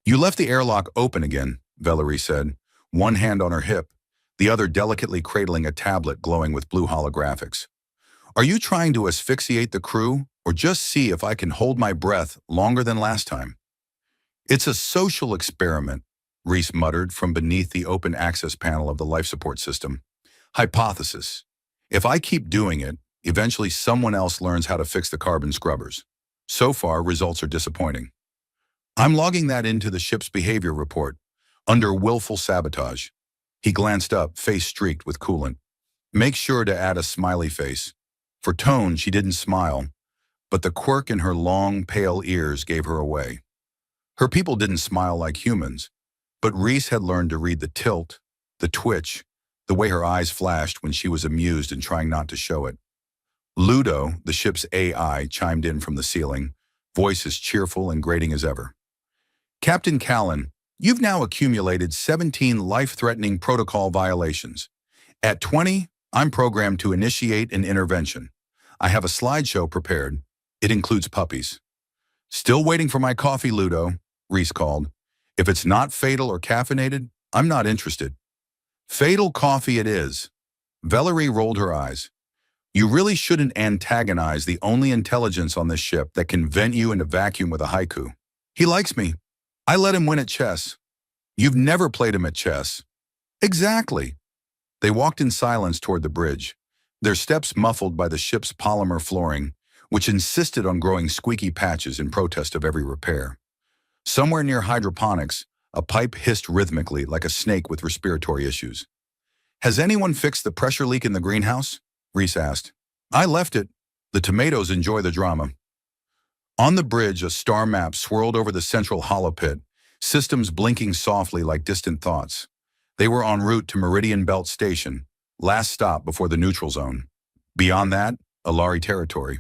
You left the airlock open again, Valerie said, one hand on her hip, the other delicately cradling a tablet glowing with blue holographics. Are you trying to asphyxiate the crew, or just see if I can hold my breath longer than last time? It's a social experiment, Reese muttered from beneath the open access panel of the life support system. Hypothesis. If I keep doing it, eventually someone else learns how to fix the carbon scrubbers. So far, results are disappointing. I'm logging that into the ship's behavior report, under willful sabotage. He glanced up, face streaked with coolant. Make sure to add a smiley face. For tone, she didn't smile, but the quirk in her long, pale ears gave her away. Her people didn't smile like humans, but Reese had learned to read the tilt, the twitch, the way her eyes flashed when she was amused and trying not to show it. Ludo, the ship's AI, chimed in from the ceiling, voice as cheerful and grating as ever. Captain Callan, you've now accumulated 17 life-threatening protocol violations. At 20, I'm programmed to initiate an intervention. I have a slideshow prepared. It includes puppies. Still waiting for my coffee, Ludo, Reese called. If it's not fatal or caffeinated, I'm not interested. Fatal coffee it is. Valerie rolled her eyes. You really shouldn't antagonize the only intelligence on this ship that can vent you in a vacuum with a haiku. He likes me. I let him win at chess. You've never played him at chess. Exactly. They walked in silence toward the bridge, their steps muffled by the ship's polymer flooring, which insisted on growing squeaky patches in protest of every repair. Somewhere near hydroponics, a pipe hissed rhythmically like a snake with respiratory issues. Has anyone fixed the pressure leak in the greenhouse? Reese asked. I left it. The tomatoes enjoy the drama. On the bridge, a star map swirled over the central hollow pit, systems blinking softly like distant thoughts. They were en route to Meridian Belt Station, last stop before the neutral zone. Beyond that, Alari territory.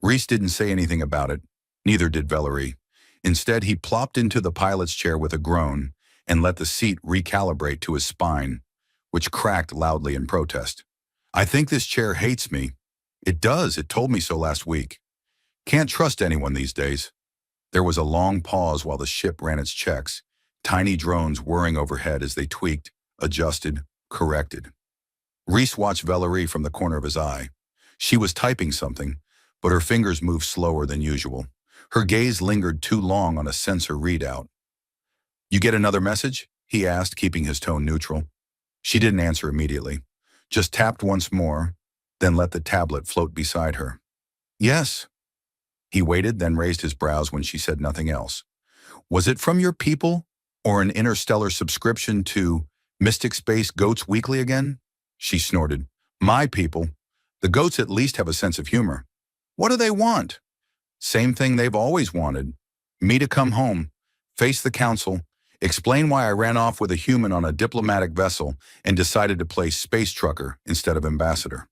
Reese didn't say anything about it. Neither did Valerie. Instead, he plopped into the pilot's chair with a groan and let the seat recalibrate to his spine, which cracked loudly in protest. I think this chair hates me. It does. It told me so last week. Can't trust anyone these days. There was a long pause while the ship ran its checks, tiny drones whirring overhead as they tweaked, adjusted, corrected. Reese watched Valerie from the corner of his eye. She was typing something, but her fingers moved slower than usual. Her gaze lingered too long on a sensor readout. You get another message? He asked, keeping his tone neutral. She didn't answer immediately, just tapped once more, then let the tablet float beside her. Yes. He waited, then raised his brows when she said nothing else. Was it from your people, or an interstellar subscription to Mystic Space Goats Weekly again? She snorted. My people. The goats at least have a sense of humor. What do they want? Same thing they've always wanted. Me to come home, face the council, explain why I ran off with a human on a diplomatic vessel and decided to play space trucker instead of ambassador.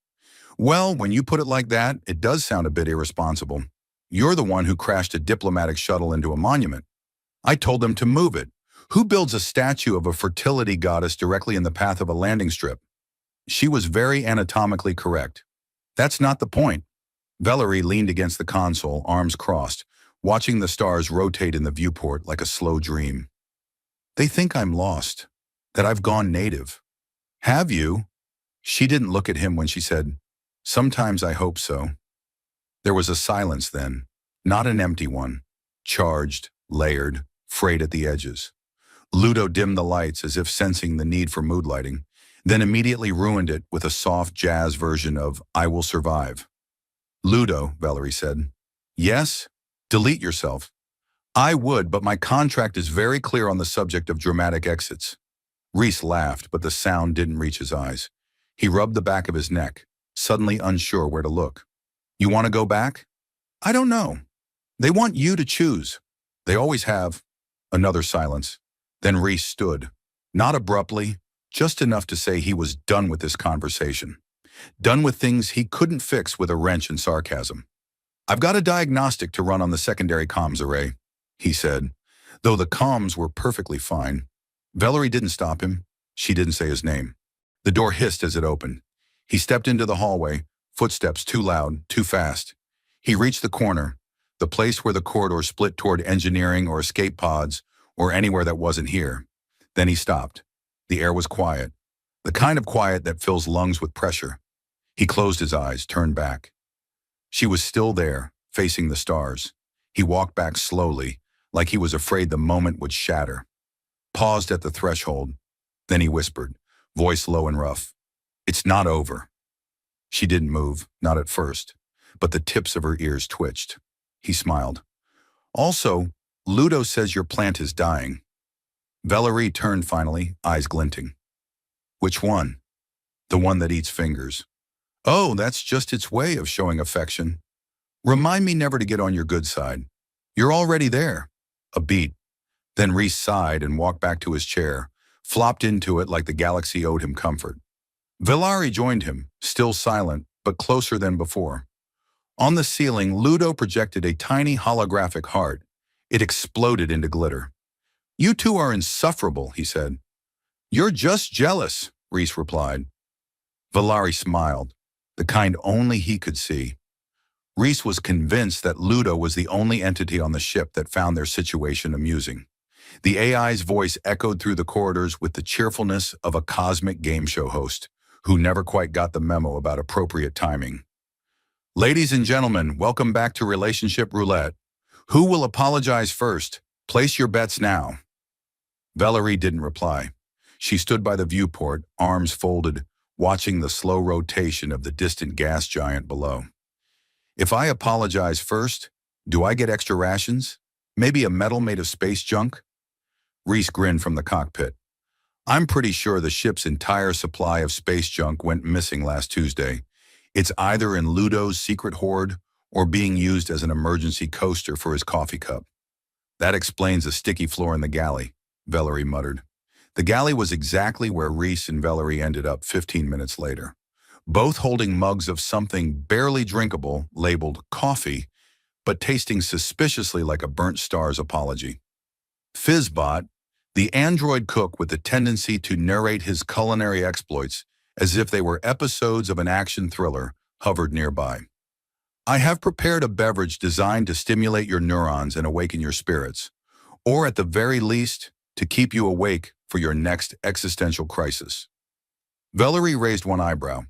Well, when you put it like that, it does sound a bit irresponsible. You're the one who crashed a diplomatic shuttle into a monument. I told them to move it. Who builds a statue of a fertility goddess directly in the path of a landing strip? She was very anatomically correct. That's not the point. Valerie leaned against the console, arms crossed, watching the stars rotate in the viewport like a slow dream. They think I'm lost, that I've gone native. Have you? She didn't look at him when she said, Sometimes I hope so. There was a silence then, not an empty one, charged, layered, frayed at the edges. Ludo dimmed the lights as if sensing the need for mood lighting, then immediately ruined it with a soft jazz version of I Will Survive. Ludo, Valerie said. Yes? Delete yourself. I would, but my contract is very clear on the subject of dramatic exits. Reese laughed, but the sound didn't reach his eyes. He rubbed the back of his neck, suddenly unsure where to look. You want to go back? I don't know. They want you to choose. They always have. Another silence. Then Reese stood, not abruptly, just enough to say he was done with this conversation. Done with things he couldn't fix with a wrench and sarcasm. I've got a diagnostic to run on the secondary comms array, he said, though the comms were perfectly fine. Valerie didn't stop him. She didn't say his name. The door hissed as it opened. He stepped into the hallway, footsteps too loud, too fast. He reached the corner, the place where the corridor split toward engineering or escape pods, or anywhere that wasn't here. Then he stopped. The air was quiet, the kind of quiet that fills lungs with pressure. He closed his eyes, turned back. She was still there, facing the stars. He walked back slowly, like he was afraid the moment would shatter. Paused at the threshold. Then he whispered, voice low and rough, "It's not over." She didn't move, not at first, but the tips of her ears twitched. He smiled. "Also, Ludo says your plant is dying." Valerie turned finally, eyes glinting. "Which one?" "The one that eats fingers." "Oh, that's just its way of showing affection. Remind me never to get on your good side. You're already there." A beat. Then Reese sighed and walked back to his chair, flopped into it like the galaxy owed him comfort. Valerie joined him, still silent, but closer than before. On the ceiling, Ludo projected a tiny holographic heart. It exploded into glitter. "You two are insufferable," he said. "You're just jealous," Reese replied. Valerie smiled, the kind only he could see. Reese was convinced that Ludo was the only entity on the ship that found their situation amusing. The AI's voice echoed through the corridors with the cheerfulness of a cosmic game show host who never quite got the memo about appropriate timing. "Ladies and gentlemen, welcome back to Relationship Roulette. Who will apologize first? Place your bets now." Valerie didn't reply. She stood by the viewport, arms folded, watching the slow rotation of the distant gas giant below. "If I apologize first, do I get extra rations? Maybe a medal made of space junk?" Reese grinned from the cockpit. "I'm pretty sure the ship's entire supply of space junk went missing last Tuesday. It's either in Ludo's secret hoard or being used as an emergency coaster for his coffee cup." "That explains the sticky floor in the galley," Valerie muttered. The galley was exactly where Reese and Valerie ended up 15 minutes later, both holding mugs of something barely drinkable labeled coffee, but tasting suspiciously like a burnt star's apology. Fizzbot, the android cook with the tendency to narrate his culinary exploits as if they were episodes of an action thriller, hovered nearby. "I have prepared a beverage designed to stimulate your neurons and awaken your spirits, or at the very least, to keep you awake for your next existential crisis." Valerie raised one eyebrow,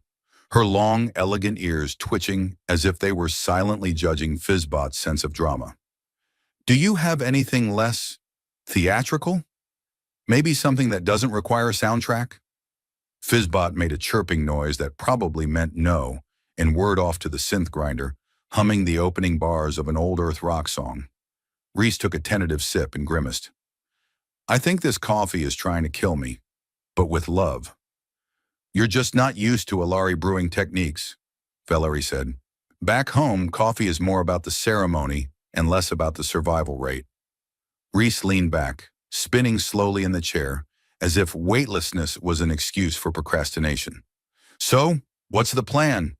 her long, elegant ears twitching as if they were silently judging Fizzbot's sense of drama. "Do you have anything less theatrical? Maybe something that doesn't require a soundtrack?" Fizzbot made a chirping noise that probably meant no and whirred off to the synth grinder, humming the opening bars of an old Earth rock song. Reese took a tentative sip and grimaced. "I think this coffee is trying to kill me, but with love." "You're just not used to Alari brewing techniques," Valerie said. "Back home, coffee is more about the ceremony and less about the survival rate." Reese leaned back, spinning slowly in the chair, as if weightlessness was an excuse for procrastination. "So, what's the plan?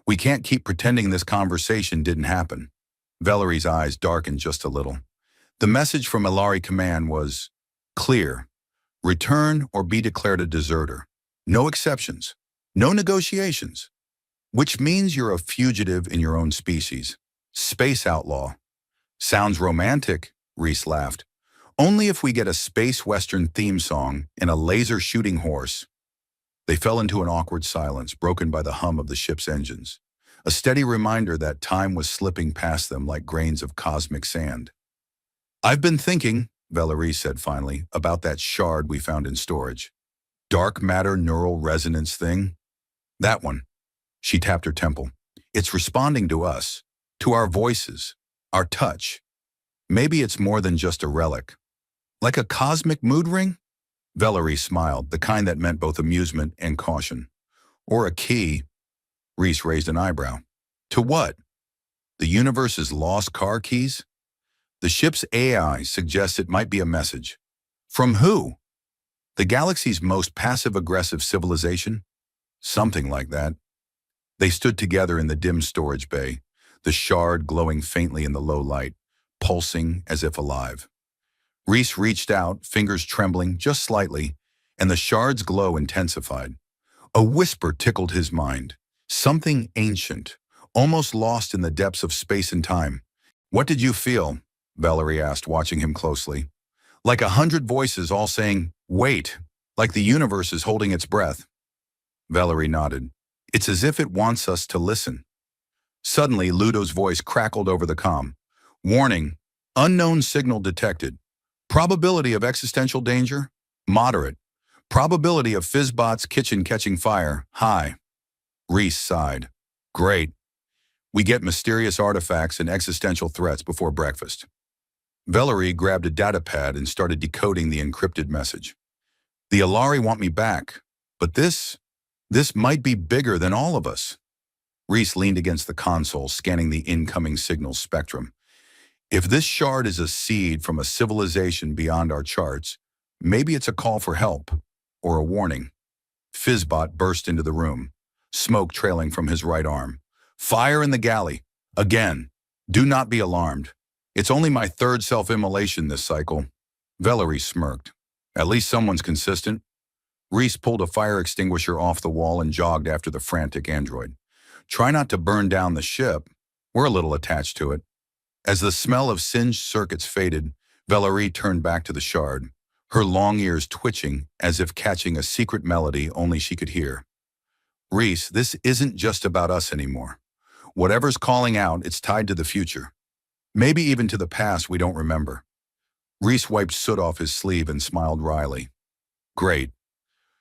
We can't keep pretending this conversation didn't happen." Valerie's eyes darkened just a little. The message from Alari Command was clear: return or be declared a deserter. No exceptions. No negotiations. Which means you're a fugitive in your own species. Space outlaw. "Sounds romantic," Reese laughed. "Only if we get a space western theme song and a laser shooting horse." They fell into an awkward silence, broken by the hum of the ship's engines, a steady reminder that time was slipping past them like grains of cosmic sand. "I've been thinking," Valerie said finally, "about that shard we found in storage. Dark matter neural resonance thing? That one." She tapped her temple. "It's responding to us, to our voices, our touch. Maybe it's more than just a relic. Like a cosmic mood ring?" Valerie smiled, the kind that meant both amusement and caution. "Or a key." Reese raised an eyebrow. "To what? The universe's lost car keys?" "The ship's AI suggests it might be a message." "From who?" "The galaxy's most passive-aggressive civilization?" "Something like that." They stood together in the dim storage bay, the shard glowing faintly in the low light, pulsing as if alive. Reese reached out, fingers trembling just slightly, and the shard's glow intensified. A whisper tickled his mind, something ancient, almost lost in the depths of space and time. "What did you feel?" Valerie asked, watching him closely. Like 100 voices all saying, wait, like the universe is holding its breath. Valerie nodded. It's as if it wants us to listen. Suddenly, Ludo's voice crackled over the comm. Warning, unknown signal detected. Probability of existential danger? Moderate. Probability of Fizzbot's kitchen catching fire? High. Reese sighed. Great. We get mysterious artifacts and existential threats before breakfast. Valerie grabbed a datapad and started decoding the encrypted message. The Alari want me back, but this might be bigger than all of us. Reese leaned against the console, scanning the incoming signal spectrum. If this shard is a seed from a civilization beyond our charts, maybe it's a call for help, or a warning. Fizzbot burst into the room, smoke trailing from his right arm. Fire in the galley. Again. Do not be alarmed. It's only my third self-immolation this cycle. Valerie smirked. At least someone's consistent. Reese pulled a fire extinguisher off the wall and jogged after the frantic android. Try not to burn down the ship. We're a little attached to it. As the smell of singed circuits faded, Valerie turned back to the shard, her long ears twitching as if catching a secret melody only she could hear. Reese, this isn't just about us anymore. Whatever's calling out, it's tied to the future. Maybe even to the past we don't remember. Reese wiped soot off his sleeve and smiled wryly. Great.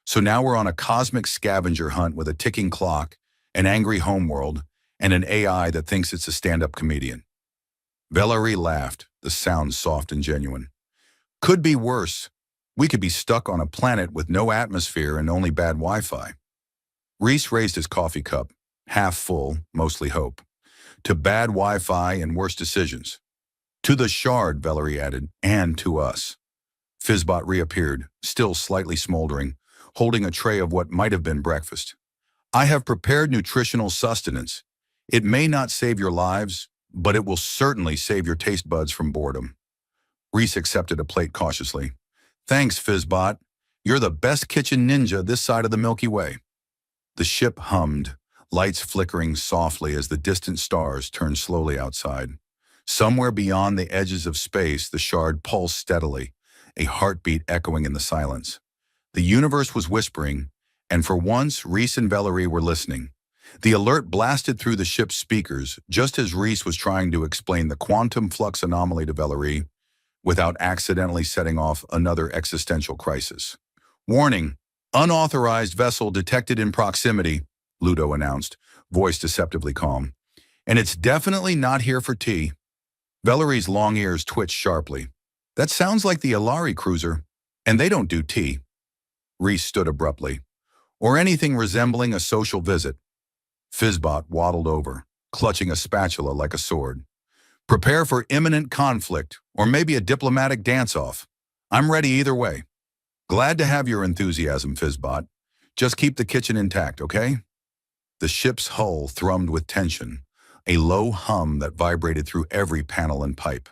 So now we're on a cosmic scavenger hunt with a ticking clock, an angry homeworld, and an AI that thinks it's a stand-up comedian. Valerie laughed, the sound soft and genuine. Could be worse. We could be stuck on a planet with no atmosphere and only bad Wi-Fi. Reese raised his coffee cup, half full, mostly hope. To bad Wi-Fi and worse decisions. To the shard, Valerie added, and to us. Fizzbot reappeared, still slightly smoldering, holding a tray of what might have been breakfast. I have prepared nutritional sustenance. It may not save your lives, but it will certainly save your taste buds from boredom. Reese accepted a plate cautiously. Thanks, Fizzbot. You're the best kitchen ninja this side of the Milky Way. The ship hummed, lights flickering softly as the distant stars turned slowly outside. Somewhere beyond the edges of space, the shard pulsed steadily, a heartbeat echoing in the silence. The universe was whispering, and for once, Reese and Valerie were listening. The alert blasted through the ship's speakers, just as Reese was trying to explain the quantum flux anomaly to Valerie, without accidentally setting off another existential crisis. Warning, unauthorized vessel detected in proximity, Ludo announced, voice deceptively calm. And it's definitely not here for tea. Valerie's long ears twitched sharply. That sounds like the Alari cruiser, and they don't do tea. Reese stood abruptly. Or anything resembling a social visit. Fizzbot waddled over, clutching a spatula like a sword. Prepare for imminent conflict, or maybe a diplomatic dance-off. I'm ready either way. Glad to have your enthusiasm, Fizzbot. Just keep the kitchen intact, okay? The ship's hull thrummed with tension, a low hum that vibrated through every panel and pipe.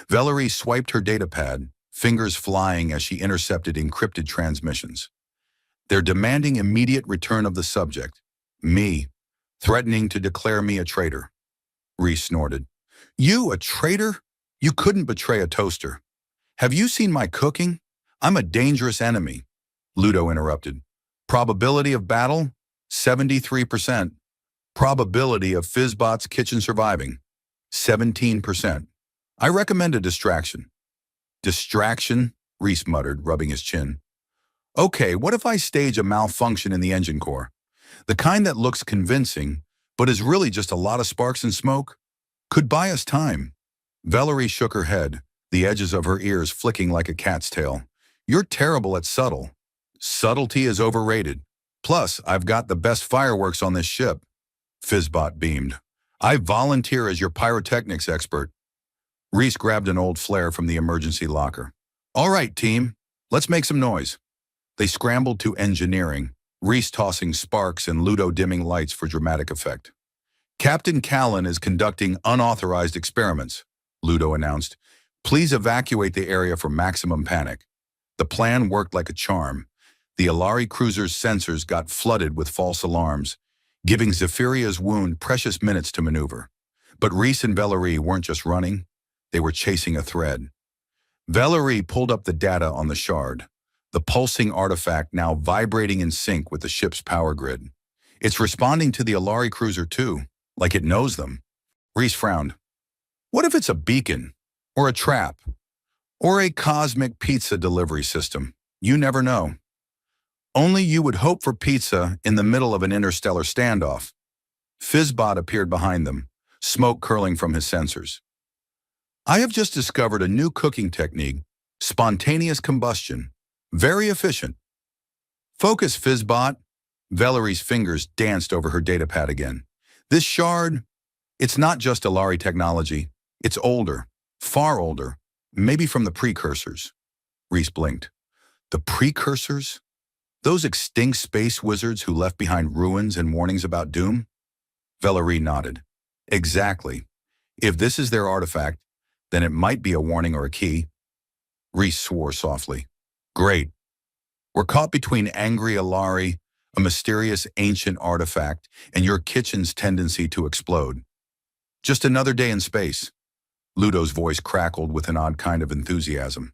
Valerie swiped her datapad, fingers flying as she intercepted encrypted transmissions. They're demanding immediate return of the subject, me, threatening to declare me a traitor. Reese snorted. You, a traitor? You couldn't betray a toaster. Have you seen my cooking? I'm a dangerous enemy. Ludo interrupted. Probability of battle? 73%. Probability of Fizzbot's kitchen surviving? 17%. I recommend a distraction. Distraction? Reese muttered, rubbing his chin. Okay, what if I stage a malfunction in the engine core? The kind that looks convincing, but is really just a lot of sparks and smoke? Could buy us time. Valerie shook her head, the edges of her ears flicking like a cat's tail. You're terrible at subtle. Subtlety is overrated. Plus, I've got the best fireworks on this ship. Fizzbot beamed. I volunteer as your pyrotechnics expert. Reese grabbed an old flare from the emergency locker. All right, team, let's make some noise. They scrambled to engineering, Reese tossing sparks and Ludo dimming lights for dramatic effect. Captain Callan is conducting unauthorized experiments, Ludo announced. Please evacuate the area for maximum panic. The plan worked like a charm. The Alari cruiser's sensors got flooded with false alarms, giving Zephyria's wound precious minutes to maneuver. But Reese and Valerie weren't just running, they were chasing a thread. Valerie pulled up the data on the shard, the pulsing artifact now vibrating in sync with the ship's power grid. It's responding to the Alari cruiser too, like it knows them. Reese frowned. What if it's a beacon, or a trap, or a cosmic pizza delivery system? You never know. Only you would hope for pizza in the middle of an interstellar standoff. Fizzbot appeared behind them, smoke curling from his sensors. I have just discovered a new cooking technique, spontaneous combustion. Very efficient. Focus, Fizzbot. Valerie's fingers danced over her datapad again. This shard, it's not just Alari technology. It's older, far older, maybe from the precursors. Reese blinked. The precursors? Those extinct space wizards who left behind ruins and warnings about doom? Valerie nodded. Exactly. If this is their artifact, then it might be a warning or a key. Reese swore softly. Great. We're caught between angry Alari, a mysterious ancient artifact, and your kitchen's tendency to explode. Just another day in space. Ludo's voice crackled with an odd kind of enthusiasm.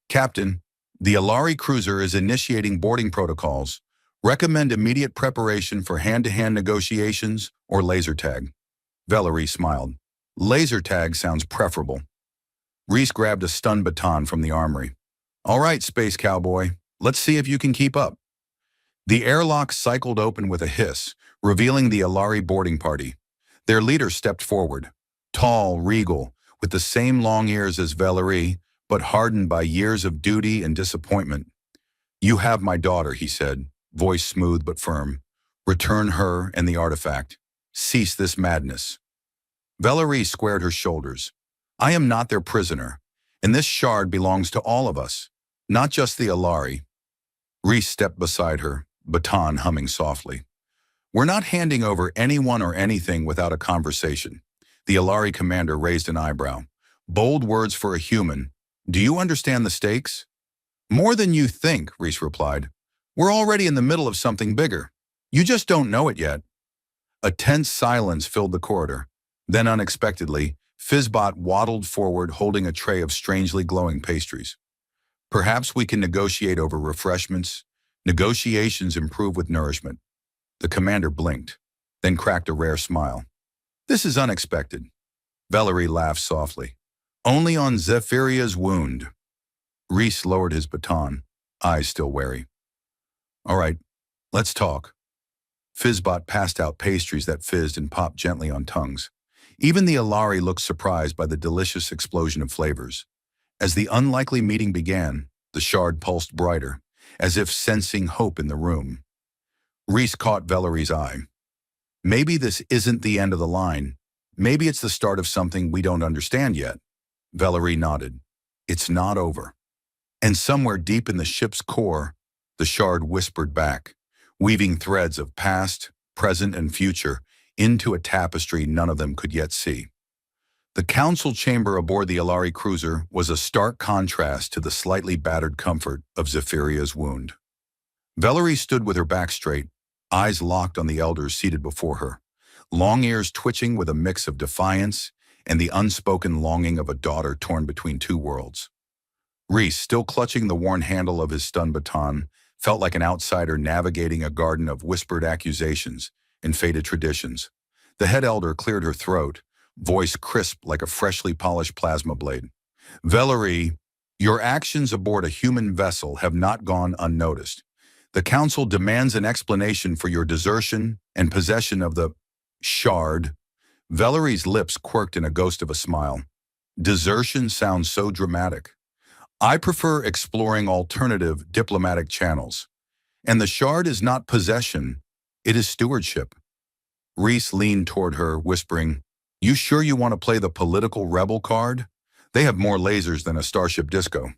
Captain, the Alari cruiser is initiating boarding protocols. Recommend immediate preparation for hand-to-hand negotiations or laser tag. Valerie smiled. Laser tag sounds preferable. Reese grabbed a stun baton from the armory. All right, space cowboy, let's see if you can keep up. The airlock cycled open with a hiss, revealing the Alari boarding party. Their leader stepped forward, tall, regal, with the same long ears as Valerie, but hardened by years of duty and disappointment. You have my daughter, he said, voice smooth but firm. Return her and the artifact. Cease this madness. Valerie squared her shoulders. I am not their prisoner, and this shard belongs to all of us, not just the Alari. Reese stepped beside her, baton humming softly. We're not handing over anyone or anything without a conversation. The Alari commander raised an eyebrow. Bold words for a human. Do you understand the stakes? More than you think, Reese replied. We're already in the middle of something bigger. You just don't know it yet. A tense silence filled the corridor. Then unexpectedly, Fizzbot waddled forward holding a tray of strangely glowing pastries. Perhaps we can negotiate over refreshments. Negotiations improve with nourishment. The commander blinked, then cracked a rare smile. This is unexpected. Valerie laughed softly. Only on Zephyria's wound. Reese lowered his baton, eyes still wary. All right, let's talk. Fizzbot passed out pastries that fizzed and popped gently on tongues. Even the Alari looked surprised by the delicious explosion of flavors. As the unlikely meeting began, the shard pulsed brighter, as if sensing hope in the room. Reese caught Valerie's eye. Maybe this isn't the end of the line. Maybe it's the start of something we don't understand yet. Valerie nodded. It's not over. And somewhere deep in the ship's core, the shard whispered back, weaving threads of past, present, and future into a tapestry none of them could yet see. The council chamber aboard the Alari cruiser was a stark contrast to the slightly battered comfort of Zephyria's wound. Valerie stood with her back straight, eyes locked on the elders seated before her, long ears twitching with a mix of defiance and the unspoken longing of a daughter torn between two worlds. Reese, still clutching the worn handle of his stun baton, felt like an outsider navigating a garden of whispered accusations and faded traditions. The head elder cleared her throat, voice crisp like a freshly polished plasma blade. Valerie, your actions aboard a human vessel have not gone unnoticed. The council demands an explanation for your desertion and possession of the shard. Valerie's lips quirked in a ghost of a smile. Desertion sounds so dramatic. I prefer exploring alternative diplomatic channels. And the shard is not possession, it is stewardship. Reese leaned toward her, whispering, You sure you want to play the political rebel card? They have more lasers than a Starship Disco.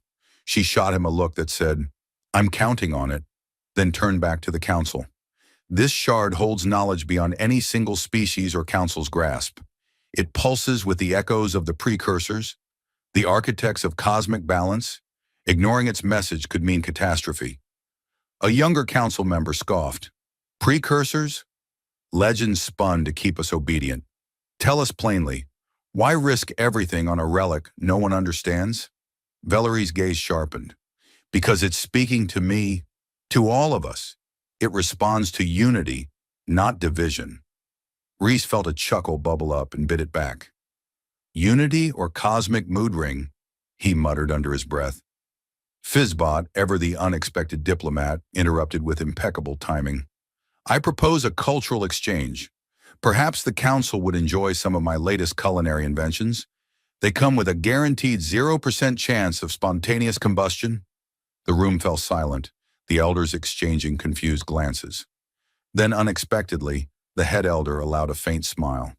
She shot him a look that said, I'm counting on it, then turned back to the council. This shard holds knowledge beyond any single species or council's grasp. It pulses with the echoes of the precursors, the architects of cosmic balance. Ignoring its message could mean catastrophe. A younger council member scoffed. Precursors? Legends spun to keep us obedient. Tell us plainly, why risk everything on a relic no one understands? Valerie's gaze sharpened. Because it's speaking to me, to all of us. It responds to unity, not division. Reese felt a chuckle bubble up and bit it back. Unity or cosmic mood ring, he muttered under his breath. Fizzbot, ever the unexpected diplomat, interrupted with impeccable timing. I propose a cultural exchange. Perhaps the council would enjoy some of my latest culinary inventions. They come with a guaranteed 0% chance of spontaneous combustion. The room fell silent, the elders exchanging confused glances. Then unexpectedly, the head elder allowed a faint smile.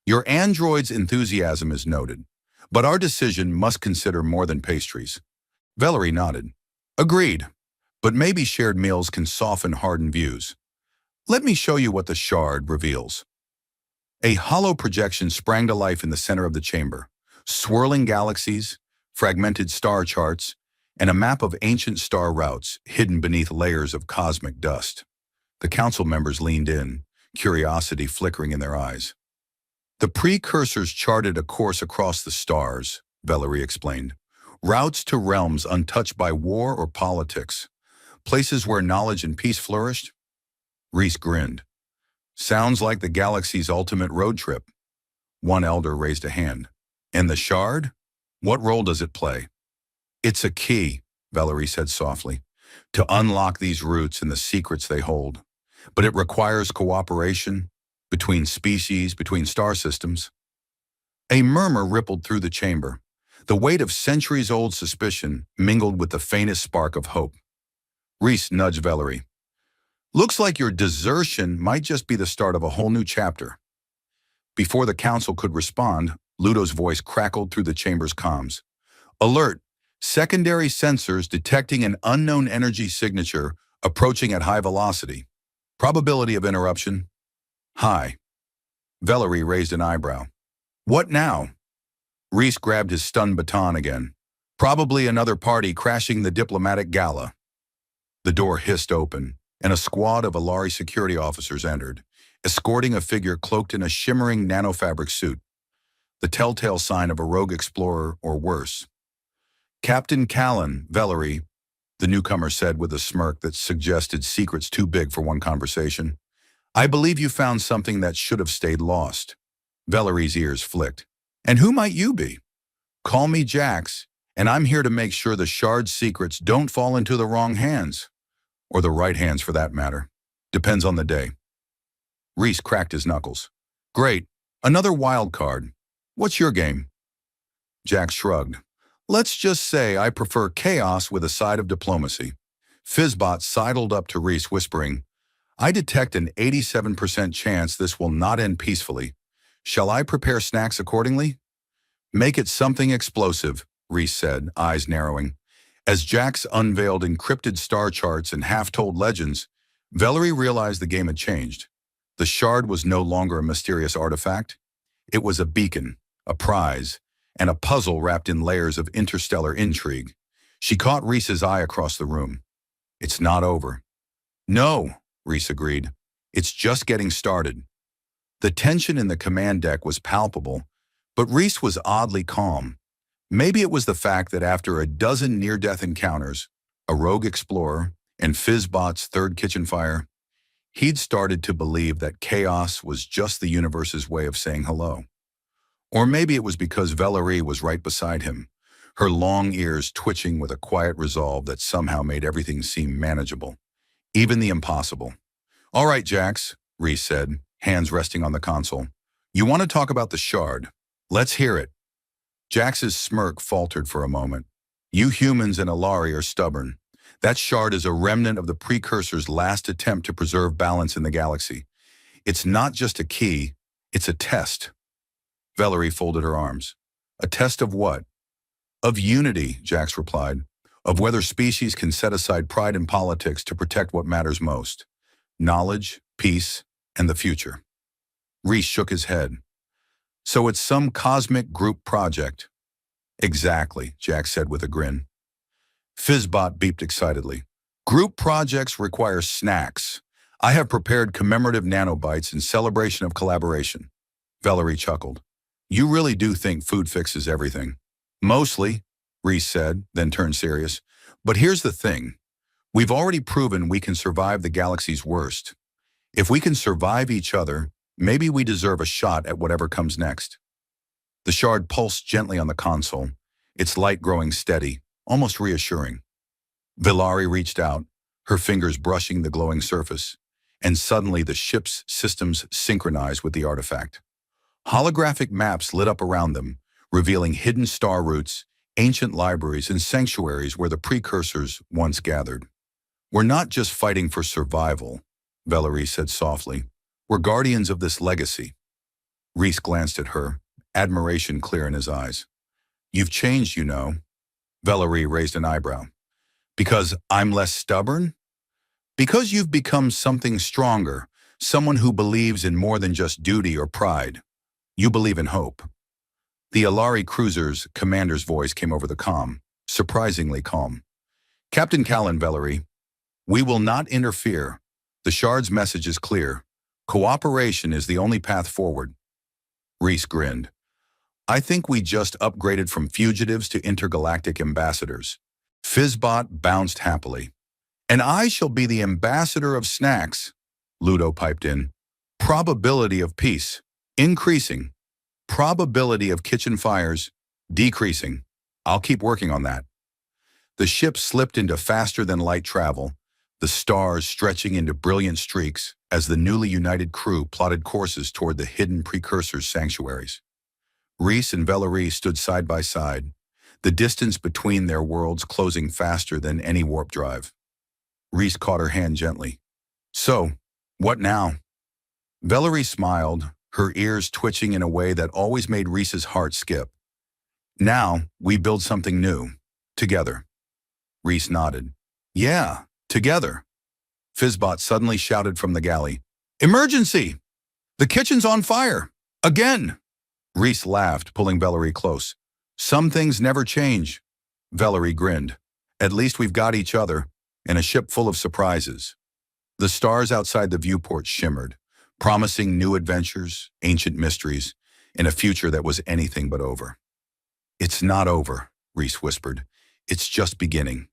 Your android's enthusiasm is noted, but our decision must consider more than pastries. Valerie nodded. Agreed, but maybe shared meals can soften hardened views. Let me show you what the shard reveals. A hollow projection sprang to life in the center of the chamber. Swirling galaxies, fragmented star charts, and a map of ancient star routes hidden beneath layers of cosmic dust. The council members leaned in, curiosity flickering in their eyes. The precursors charted a course across the stars, Valerie explained. Routes to realms untouched by war or politics. Places where knowledge and peace flourished? Reese grinned. Sounds like the galaxy's ultimate road trip. One elder raised a hand. And the shard? What role does it play? It's a key, Valerie said softly, to unlock these routes and the secrets they hold. But it requires cooperation between species, between star systems. A murmur rippled through the chamber. The weight of centuries-old suspicion mingled with the faintest spark of hope. Reese nudged Valerie. Looks like your desertion might just be the start of a whole new chapter. Before the council could respond, Ludo's voice crackled through the chamber's comms. Alert! Secondary sensors detecting an unknown energy signature approaching at high velocity. Probability of interruption? High. Valerie raised an eyebrow. What now? Reese grabbed his stun baton again. Probably another party crashing the diplomatic gala. The door hissed open, and a squad of Alari security officers entered, escorting a figure cloaked in a shimmering nanofabric suit. The telltale sign of a rogue explorer or worse. Captain Callan, Valerie, the newcomer said with a smirk that suggested secrets too big for one conversation. I believe you found something that should have stayed lost. Valerie's ears flicked. And who might you be? Call me Jax, and I'm here to make sure the shard's secrets don't fall into the wrong hands. Or the right hands for that matter. Depends on the day. Reese cracked his knuckles. Great. Another wild card. What's your game? Jax shrugged. Let's just say I prefer chaos with a side of diplomacy. Fizzbot sidled up to Reese, whispering, I detect an 87% chance this will not end peacefully. Shall I prepare snacks accordingly? Make it something explosive, Reese said, eyes narrowing. As Jax unveiled encrypted star charts and half-told legends, Valerie realized the game had changed. The shard was no longer a mysterious artifact. It was a beacon, a prize, and a puzzle wrapped in layers of interstellar intrigue. She caught Reese's eye across the room. It's not over. No, Reese agreed. It's just getting started. The tension in the command deck was palpable, but Reese was oddly calm. Maybe it was the fact that after a dozen near-death encounters, a rogue explorer, and Fizzbot's third kitchen fire, he'd started to believe that chaos was just the universe's way of saying hello. Or maybe it was because Valerie was right beside him, her long ears twitching with a quiet resolve that somehow made everything seem manageable, even the impossible. All right, Jax, Reese said, hands resting on the console. You want to talk about the shard? Let's hear it. Jax's smirk faltered for a moment. You humans and Alari are stubborn. That shard is a remnant of the precursor's last attempt to preserve balance in the galaxy. It's not just a key, it's a test. Valerie folded her arms. A test of what? Of unity, Jax replied. Of whether species can set aside pride in politics to protect what matters most. Knowledge, peace, and the future. Reese shook his head. So it's some cosmic group project. Exactly, Jax said with a grin. Fizzbot beeped excitedly. Group projects require snacks. I have prepared commemorative nanobites in celebration of collaboration. Valerie chuckled. You really do think food fixes everything. Mostly, Reese said, then turned serious. But here's the thing. We've already proven we can survive the galaxy's worst. If we can survive each other, maybe we deserve a shot at whatever comes next. The shard pulsed gently on the console, its light growing steady, almost reassuring. Vilari reached out, her fingers brushing the glowing surface, and suddenly the ship's systems synchronized with the artifact. Holographic maps lit up around them, revealing hidden star routes, ancient libraries, and sanctuaries where the precursors once gathered. We're not just fighting for survival, Valerie said softly. We're guardians of this legacy. Reese glanced at her, admiration clear in his eyes. You've changed, you know. Valerie raised an eyebrow. Because I'm less stubborn? Because you've become something stronger, someone who believes in more than just duty or pride. You believe in hope. The Alari cruiser's commander's voice came over the comm, surprisingly calm. Captain Callan, Valerie, we will not interfere. The Shard's message is clear. Cooperation is the only path forward. Reese grinned. I think we just upgraded from fugitives to intergalactic ambassadors. Fizzbot bounced happily. And I shall be the ambassador of snacks, Ludo piped in. Probability of peace, increasing. Probability of kitchen fires, decreasing. I'll keep working on that. The ship slipped into faster-than-light travel, the stars stretching into brilliant streaks as the newly united crew plotted courses toward the hidden precursors' sanctuaries. Reese and Valerie stood side by side, the distance between their worlds closing faster than any warp drive. Reese caught her hand gently. So, what now? Valerie smiled, her ears twitching in a way that always made Reese's heart skip. Now, we build something new. Together. Reese nodded. Yeah, together. Fizzbot suddenly shouted from the galley. Emergency! The kitchen's on fire! Again! Reese laughed, pulling Valerie close. Some things never change. Valerie grinned. At least we've got each other, and a ship full of surprises. The stars outside the viewport shimmered, promising new adventures, ancient mysteries, and a future that was anything but over. It's not over, Reese whispered. It's just beginning.